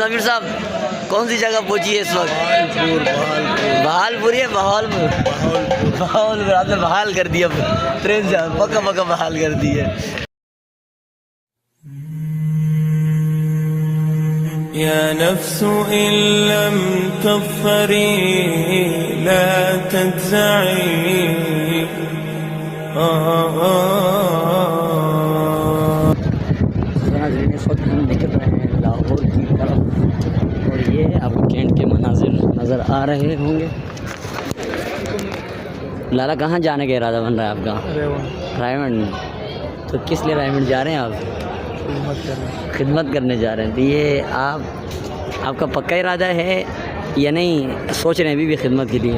आमिर साहब कौन सी जगह पहुंची है इस वक्त? बहालपुर है बहालपुर आपने बहाल कर दिया ट्रेन से, पक्का पक्का बहाल कर दी है। या नफ्सु इन लम तग़फ़री ला तज़्ज़ई। इस वक्त हम निकल रहे हैं लाहौर की तरफ और ये आपको कैंट के मनाजिर नज़र आ रहे होंगे। लाला कहाँ जाने का इरादा बन रहा है आपका? रायमंड। तो किस लिए रायमंड जा रहे हैं आप? खिदमत करने जा रहे हैं। तो ये आपका पक्का इरादा है या नहीं सोच रहे हैं अभी भी खिदमत के लिए?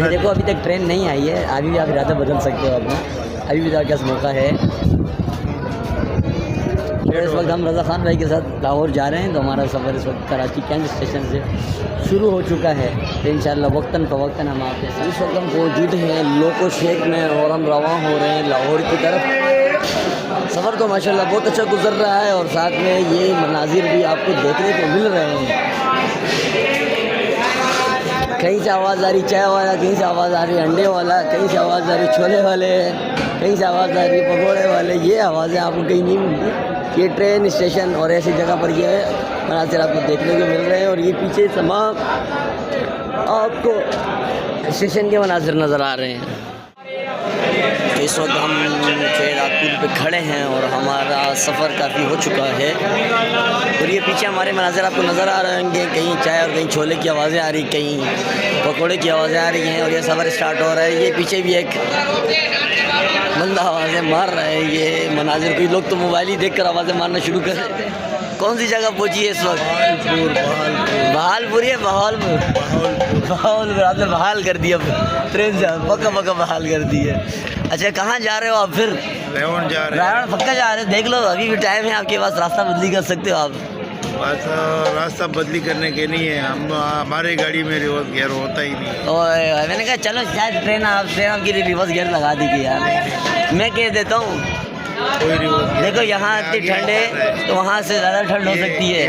देखो अभी तक ट्रेन नहीं आई है, अभी भी आप इरादा बदल सकते हो अपना, अभी भी आपके पास मौका है। इस वक्त हम रज़ा ख़ान भाई के साथ लाहौर जा रहे हैं। तो हमारा सफ़र इस वक्त कराची कैंट स्टेशन से शुरू हो चुका है। तो इंशाअल्लाह वक्तन फ़वक्तन हम आपके साथ इस वक्त हम मौजूद हैं लोको शेख में और हम रवां हो रहे हैं लाहौर की तरफ। सफ़र तो माशाल्लाह बहुत अच्छा गुजर रहा है और साथ में ये मनाजिर भी आपको देखने को मिल रहे हैं। कहीं से आवाज़ आ रही चाय वाला, कहीं से आवाज़ आ रही अंडे वाला, कहीं से आवाज़ आ रही छोले वाले, कहीं से आवाज़ आ रही पकौड़े वाले। ये आवाज़ें आपको कहीं नहीं मिलती। ये ट्रेन स्टेशन और ऐसी जगह पर ये मनाज़िर आपको देखने को मिल रहे हैं। और ये पीछे तमाम आपको स्टेशन के मनाज़िर नज़र आ रहे हैं। तो इस वक्त हम खेड़ापुर पे खड़े हैं और हमारा सफ़र काफ़ी हो चुका है। और ये पीछे हमारे मनाज़िर आपको नज़र आ रहे होंगे, कहीं चाय और कहीं छोले की आवाज़ें आ रही, कहीं पकौड़े की आवाज़ें आ रही हैं। और ये सफ़र स्टार्ट हो रहा है। ये पीछे भी एक बंदा आवाज़ें मार रहा है। ये मनाज़िर कोई लोग तो मोबाइल ही देखकर आवाज़ें मारना शुरू कर देते हैं। कौन सी जगह पहुंची है इस वक्त? बहालपुर है बहालपुर आपने बहाल कर दिया ट्रेन से, पक्का पक्का बहाल कर दी है। अच्छा कहाँ जा रहे हो आप फिर? रायमंड जा रहे हैं। रायमंड पक्का जा रहे हैं? देख लो अभी भी टाइम है आपके पास, रास्ता बदली कर सकते हो आप। बस रास्ता बदली करने के नहीं है, हम हमारी गाड़ी में रिवर्स गियर होता ही नहीं। और मैंने कहा चलो शायद ट्रेन आपकी रिवर्स गियर लगा दी थी यार। मैं कह देता हूँ देखो यहाँ इतनी ठंड है तो वहाँ से ज़्यादा ठंड हो सकती है।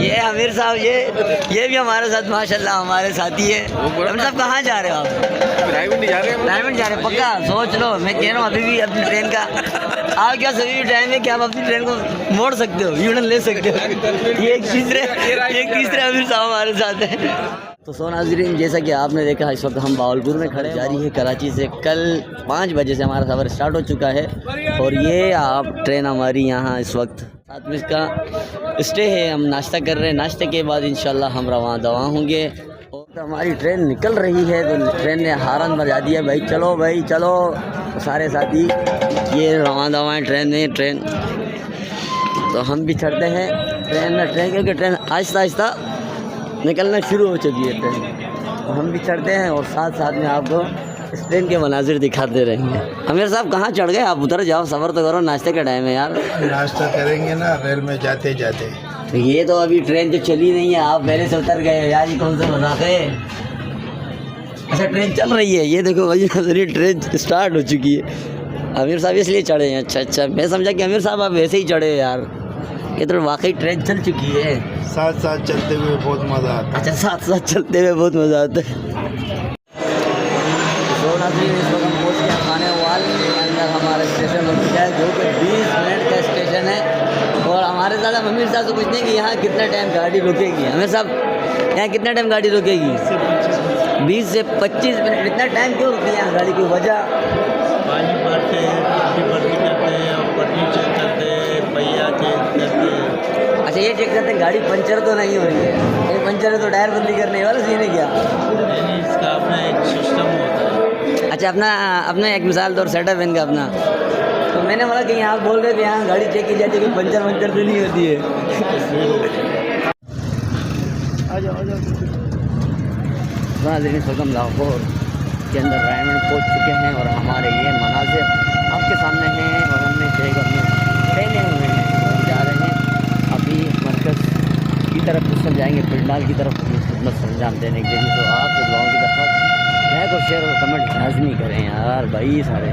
ये आमिर साहब ये भी हमारे साथ माशाल्लाह हमारे साथी है। आमिर साहब कहाँ जा रहे हो आप? रायमंड जा रहे हैं। रायमंड जा रहे हैं पक्का? सोच लो, मैं कह रहा हूँ अभी भी अपनी ट्रेन का आप क्या सभी भी टाइम है कि आप अपनी ट्रेन को मोड़ सकते हो, यूटर्न ले सकते हो। ये एक तीसरे आमिर साहब हमारे साथ है। तो सो नाज़रीन जैसा कि आपने देखा इस वक्त हम बहावलपुर में खड़े जारी है कराची से। कल 5 बजे से हमारा सफ़र स्टार्ट हो चुका है और ये आप ट्रेन हमारी यहाँ इस वक्त 7 बजे का स्टे है। हम नाश्ता कर रहे हैं, नाश्ते के बाद इंशाल्लाह हम रवां दवा होंगे। और तो हमारी ट्रेन निकल रही है तो ट्रेन ने हारन बजा दिया, भाई चलो तो सारे साथी ये रवां दवा है ट्रेन। तो हम भी चढ़ते हैं ट्रेन क्योंकि ट्रेन आहिस्ता आहिस्ता निकलना शुरू हो चुकी है ट्रेन। तो हम भी चढ़ते हैं और साथ में आपको इस ट्रेन के मनाजिर दिखाते रहेंगे। आमिर साहब कहाँ चढ़ गए आप? उधर जाओ, सफ़र तो करो, नाश्ते का टाइम है यार। नाश्ता करेंगे ना रेल में जाते जाते। तो ये तो अभी ट्रेन तो चली नहीं है, आप पहले से उतर गए यार। ये कौन सा मजाक है? अच्छा ट्रेन चल रही है, ये देखो भाई नजरिए ट्रेन स्टार्ट हो चुकी है। आमिर साहब इसलिए चढ़े हैं? अच्छा मैं समझा कि आमिर साहब आप वैसे ही चढ़े यार। ये तो वाकई ट्रेन चल चुकी है। साथ चलते हुए बहुत मज़ा आता है। अच्छा साथ चलते हुए बहुत मज़ा आता है। तो नाज़रीन इस वक्त हम पहुँच गए खाने वाल के अंदर, हमारा स्टेशन हो चुका है जो कि 20 मिनट का स्टेशन है। और हमारे साथ हम आमिर साहब से पूछते हैं कि यहाँ कितना टाइम गाड़ी रुकेगी। आमिर साहब यहाँ कितना टाइम गाड़ी रुकेगी? 20 से 25 मिनट। इतना टाइम क्यों रुकती है यहाँ गाड़ी की वजह? पानी भरते हैं, भर्ती करते हैं और पटरी चेक करते हैं, पहिया चेक करते हैं। अच्छा ये चेक करते हैं गाड़ी पंचर तो नहीं हो रही है? ये पंचर है तो टायर बदली करने वाला सीन है क्या? नहीं, इसका अपना एक सिस्टम होता है। अच्छा अपना एक मिसाल तौर सेटअप है इनका अपना। तो मैंने बोला कि यहाँ बोल रहे थे यहाँ गाड़ी चेक की जाती है कि पंचर तो नहीं होती है। आ जाओ हम लाहौर के अंदर रायमंड पहुँच चुके हैं और हमारे ये मनाज़िर आपके सामने हैं। और हमने एक अपने पहने हुए हैं और जा रहे हैं अभी मरकज़ की तरफ कुछ जाएंगे, पिंडाल की तरफ खिदमत सरंजाम देने के लिए। तो आप दुआओं की तरफ लाइक और शेयर और कमेंट लाजमी करें यार भाई सारे।